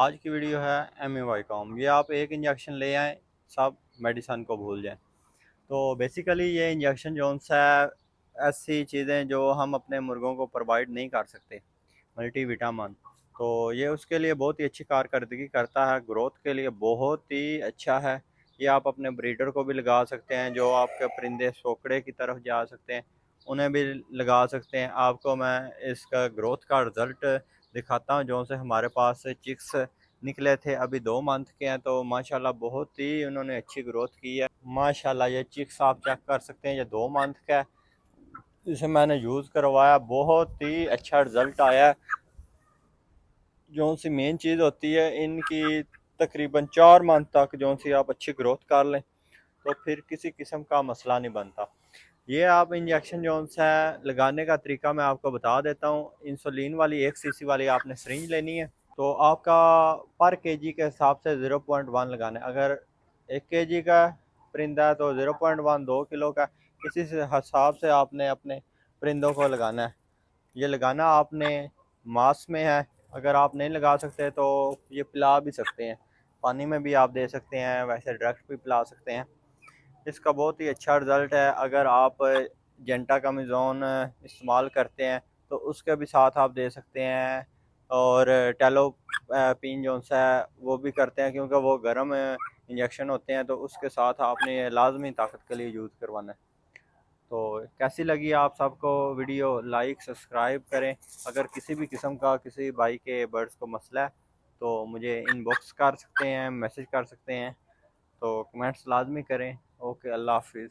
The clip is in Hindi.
आज की वीडियो है MAY कॉम। ये आप एक इंजेक्शन ले आएँ, सब मेडिसन को भूल जाएं। तो बेसिकली ये इंजेक्शन जो सा ऐसी चीज़ें जो हम अपने मुर्गों को प्रोवाइड नहीं कर सकते, मल्टीविटामिन। तो ये उसके लिए बहुत ही अच्छी कारकर्दगी करता है, ग्रोथ के लिए बहुत ही अच्छा है। ये आप अपने ब्रीडर को भी लगा सकते हैं, जो आपके परिंदे सोकड़े की तरफ जा सकते हैं उन्हें भी लगा सकते हैं। आपको मैं इसका ग्रोथ का रिज़ल्ट दिखाता हूँ। जो से हमारे पास चिक्स निकले थे, अभी 2 मंथ के हैं, तो माशाल्लाह बहुत ही उन्होंने अच्छी ग्रोथ की है। माशाल्लाह ये चिक्स आप चेक कर सकते हैं, ये 2 मंथ का है। इसे मैंने यूज़ करवाया, बहुत ही अच्छा रिज़ल्ट आया है। जो सी मेन चीज़ होती है इनकी, तकरीबन 4 मंथ तक जो सी आप अच्छी ग्रोथ कर लें तो फिर किसी किस्म का मसला नहीं बनता। ये आप इंजेक्शन जो सा लगाने का तरीका मैं आपको बता देता हूँ। इंसुलिन वाली 1 cc वाली आपने सिरिंज लेनी है। तो आपका पर केजी के हिसाब से 0.1 लगाना है। अगर 1 kg का परिंदा है तो 0.1 2 किलो का, इसी से हिसाब से आपने अपने परिंदों को लगाना है। ये लगाना आपने मास में है। अगर आप नहीं लगा सकते तो ये पिला भी सकते हैं, पानी में भी आप दे सकते हैं, वैसे डायरेक्ट भी पिला सकते हैं। इसका बहुत ही अच्छा रिज़ल्ट है। अगर आप जेंटा कमीज़ोन इस्तेमाल करते हैं तो उसके भी साथ आप दे सकते हैं। और टेलो पिन जो सा है वो भी करते हैं, क्योंकि वो गर्म इंजेक्शन होते हैं, तो उसके साथ आपने ये लाजमी ताकत के लिए यूज़ करवाना है। तो कैसी लगी आप सबको वीडियो, लाइक सब्सक्राइब करें। अगर किसी भी किस्म का किसी भाई के बर्ड्स को मसला है तो मुझे इनबॉक्स कर सकते हैं, मैसेज कर सकते हैं। तो कमेंट्स लाजमी करें। ओके, अल्लाह हाफिज़।